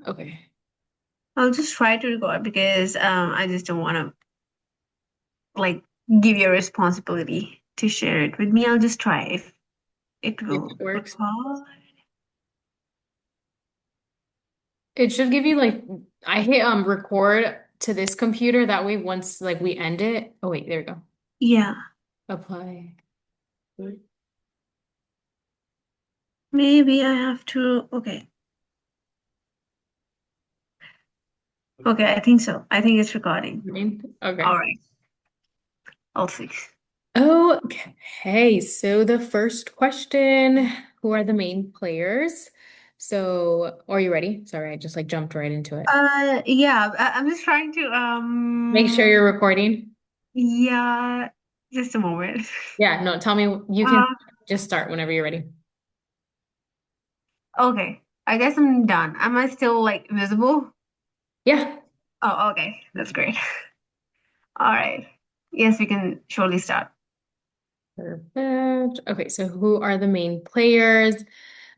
Okay. I'll just try to record because I just don't want to like give you a responsibility to share it with me. I'll just try if it If will it works. record. It should give you like I hit record to this computer. That way once like we end it. Oh wait, there we go. Yeah, Apply. maybe I have to. Okay. Okay, I think so. I think it's recording. All Okay. right. I'll fix. Okay, so the first question, who are the main players? So, are you ready? Sorry, I just like jumped right into it. Yeah, I'm just trying to Make sure you're recording. yeah, just a moment. Yeah, no, tell me you can Uh, just start whenever you're ready. okay. I guess I'm done. Am I still like visible? Yeah. Oh, okay. That's great. All right. Yes, we can surely start. Perfect. Okay, so who are the main players?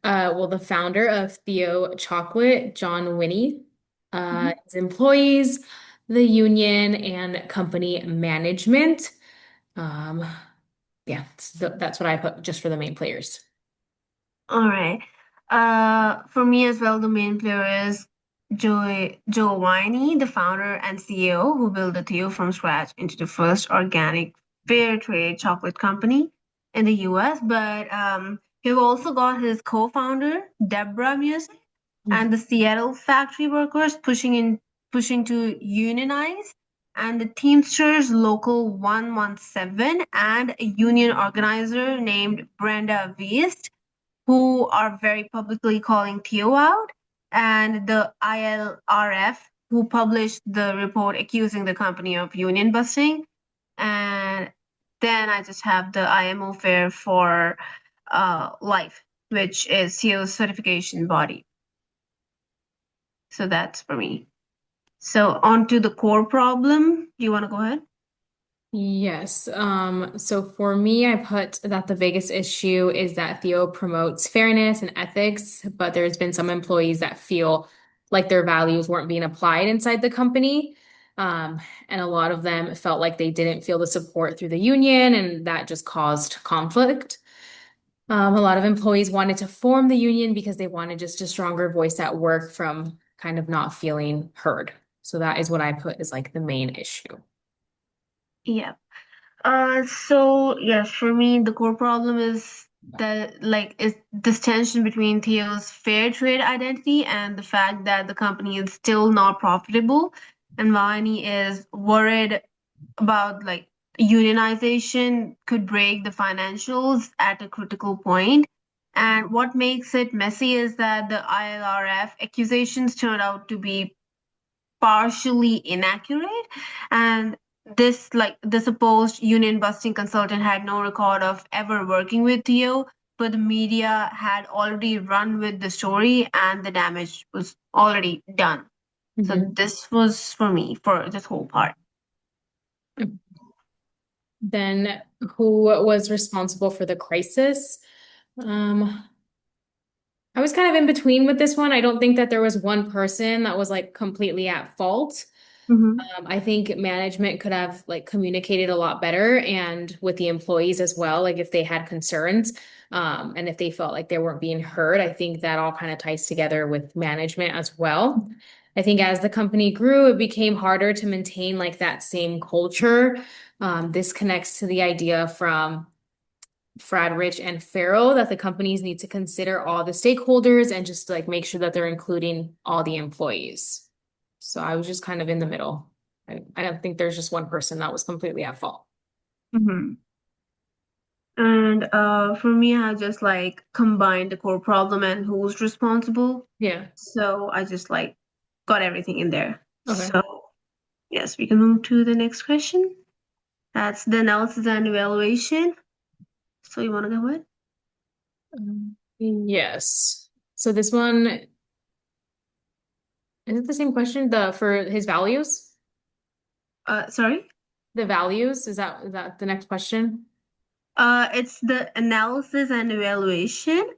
Well, the founder of Theo Chocolate, John Winnie, Mhm. his employees, the union, and company management. Um, yeah, that's what I put just for the main players. All right. For me as well, the main player is Joe Winey, the founder and CEO who built the Theo from scratch into the first organic fair trade chocolate company in the US. But you've also got his co-founder, Deborah Music, and the Seattle factory workers pushing to unionize, and the Teamsters Local 117 and a union organizer named Brenda Wiest who are very publicly calling Theo out, and the ILRF, who published the report accusing the company of union busting. And then I just have the IMO Fair for Life, which is Theo's certification body. So that's for me. So on to the core problem. Do you want to go ahead? Yes. So for me, I put that the biggest issue is that Theo promotes fairness and ethics, but there's been some employees that feel like their values weren't being applied inside the company. And a lot of them felt like they didn't feel the support through the union, and that just caused conflict. A lot of employees wanted to form the union because they wanted just a stronger voice at work from kind of not feeling heard. So that is what I put as like the main issue. Yeah. So yes, for me, the core problem is that is this tension between Theo's fair trade identity and the fact that the company is still not profitable, and Vani is worried about unionization could break the financials at a critical point. And what makes it messy is that the ILRF accusations turned out to be partially inaccurate, and the supposed union busting consultant had no record of ever working with Theo, but the media had already run with the story and the damage was already done. So this was for me for this whole part. Mhm. Then who was responsible for the crisis? Um, I was kind of in between with this one. I don't think that there was one person that was like completely at fault. Hmm. I think management could have like communicated a lot better and with the employees as well, like if they had concerns, and if they felt like they weren't being heard, I think that all kind of ties together with management as well. I think as the company grew, it became harder to maintain like that same culture. This connects to the idea from Fradrich and Farrell that the companies need to consider all the stakeholders and just like make sure that they're including all the employees. So I was just kind of in the middle. I don't think there's just one person that was completely at fault. Hmm. And for me, I just combined the core problem and who's responsible. Yeah. So I just got everything in there. Okay. So yes, we can move to the next question. That's the analysis and evaluation. So you want to go ahead? Yes. So this one, is it the same question? The for his values? Sorry. The values? Is that the next question? It's the analysis and evaluation.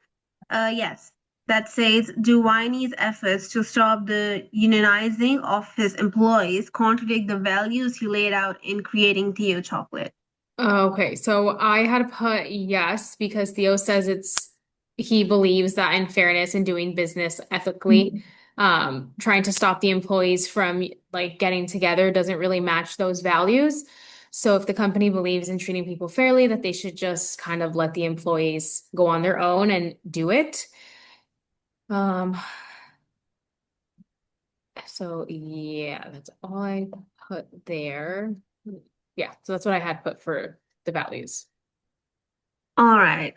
Yes. that says Giovanni's efforts to stop the unionizing of his employees contradict the values he laid out in creating Theo chocolate. Okay, so I had put yes because Theo says he believes that in fairness and doing business ethically, trying to stop the employees from like getting together doesn't really match those values. So if the company believes in treating people fairly, that they should just kind of let the employees go on their own and do it. Um, so yeah, that's all I put there. Yeah, so that's what I had put for the values. All right.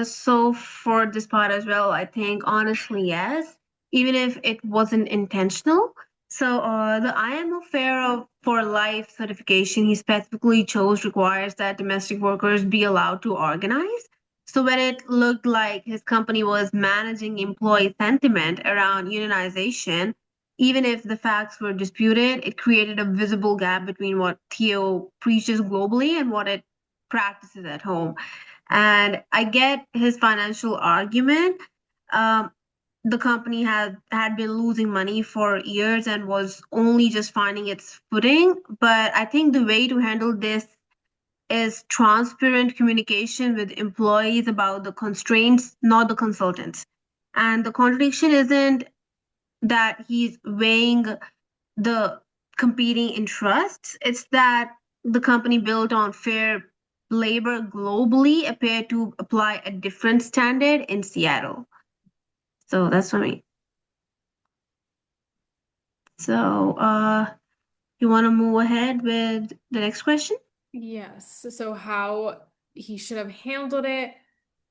So for this part as well, I think honestly, yes, even if it wasn't intentional. So, the IMO for Life certification he specifically chose requires that domestic workers be allowed to organize. So when it looked like his company was managing employee sentiment around unionization, even if the facts were disputed, it created a visible gap between what Theo preaches globally and what it practices at home. And I get his financial argument. Um, the company had been losing money for years and was only just finding its footing. But I think the way to handle this is transparent communication with employees about the constraints, not the consultants. And the contradiction isn't that he's weighing the competing interests. It's that the company built on fair labor globally appeared to apply a different standard in Seattle. So that's for me. So, you want to move ahead with the next question? Yes. So how he should have handled it.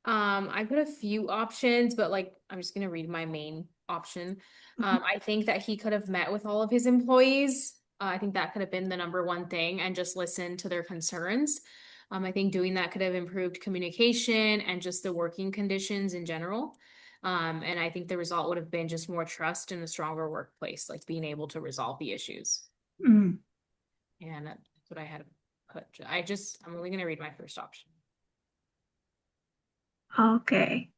I put a few options, but like I'm just gonna read my main option. I think that he could have met with all of his employees. I think that could have been the number one thing and just listened to their concerns. I think doing that could have improved communication and just the working conditions in general. And I think the result would have been just more trust and a stronger workplace, like being able to resolve the issues. Mm, And that's what I had put. I'm only gonna read my first option. okay.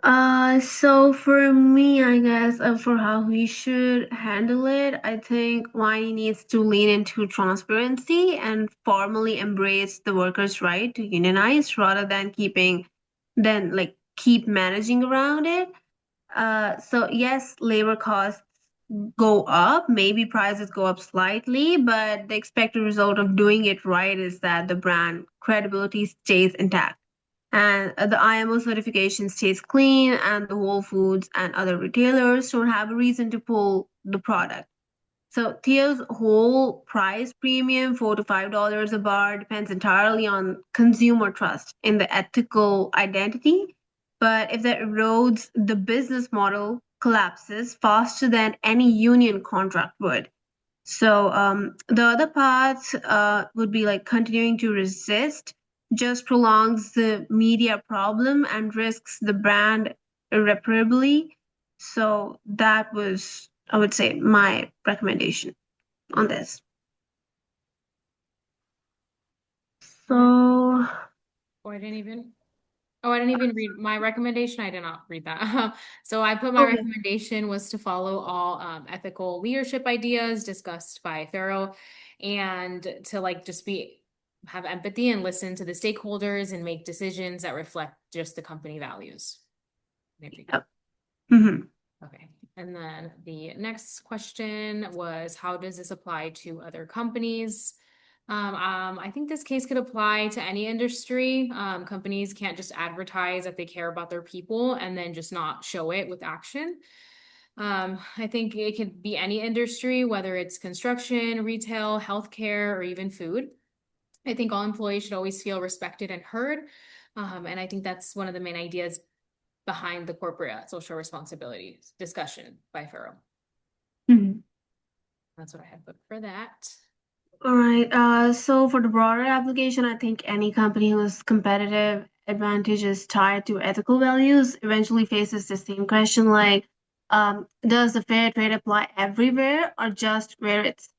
So for me, I guess, for how we should handle it, I think Winey needs to lean into transparency and formally embrace the workers' right to unionize rather than keep managing around it. So yes, labor costs go up, maybe prices go up slightly, but the expected result of doing it right is that the brand credibility stays intact and the IMO certification stays clean, and the Whole Foods and other retailers don't have a reason to pull the product. So Theo's whole price premium, $4 to $5 a bar, depends entirely on consumer trust in the ethical identity. But if that erodes, the business model collapses faster than any union contract would. So the other part would be like continuing to resist just prolongs the media problem and risks the brand irreparably. So that was, I would say, my recommendation on this. Uh, So, oh, I didn't even read my recommendation. I did not read that. So I put my okay. recommendation was to follow all ethical leadership ideas discussed by Farrell and to like just have empathy and listen to the stakeholders and make decisions that reflect just the company values. There we go. Yep. Mhm. Okay. And then the next question was, how does this apply to other companies? I think this case could apply to any industry. Companies can't just advertise that they care about their people and then just not show it with action. I think it could be any industry, whether it's construction, retail, healthcare, or even food. I think all employees should always feel respected and heard. And I think that's one of the main ideas behind the corporate social responsibility discussion by Farrell. Mhm. That's what I had put for that. All right. So for the broader application, I think any company whose competitive advantage is tied to ethical values eventually faces the same question like, does the fair trade apply everywhere or just where it's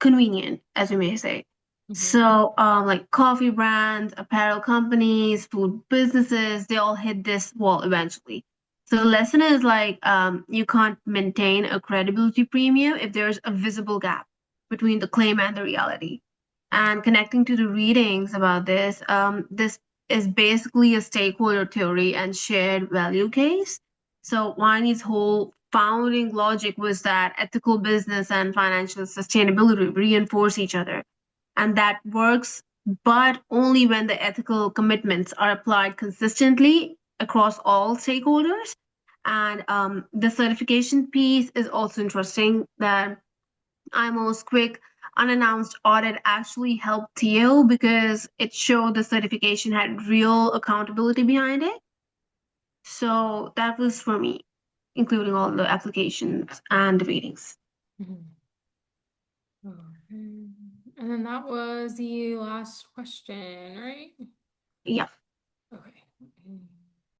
convenient, as we may say? Mhm. So, like coffee brands, apparel companies, food businesses, they all hit this wall eventually. So the lesson is like you can't maintain a credibility premium if there's a visible gap between the claim and the reality. And connecting to the readings about this, this is basically a stakeholder theory and shared value case. So Winey's whole founding logic was that ethical business and financial sustainability reinforce each other. And that works, but only when the ethical commitments are applied consistently across all stakeholders. And the certification piece is also interesting that IMO's quick unannounced audit actually helped Theo because it showed the certification had real accountability behind it. So that was for me, including all the applications and the readings. Mhm. Okay. And then that was the last question, right? Yeah. Okay.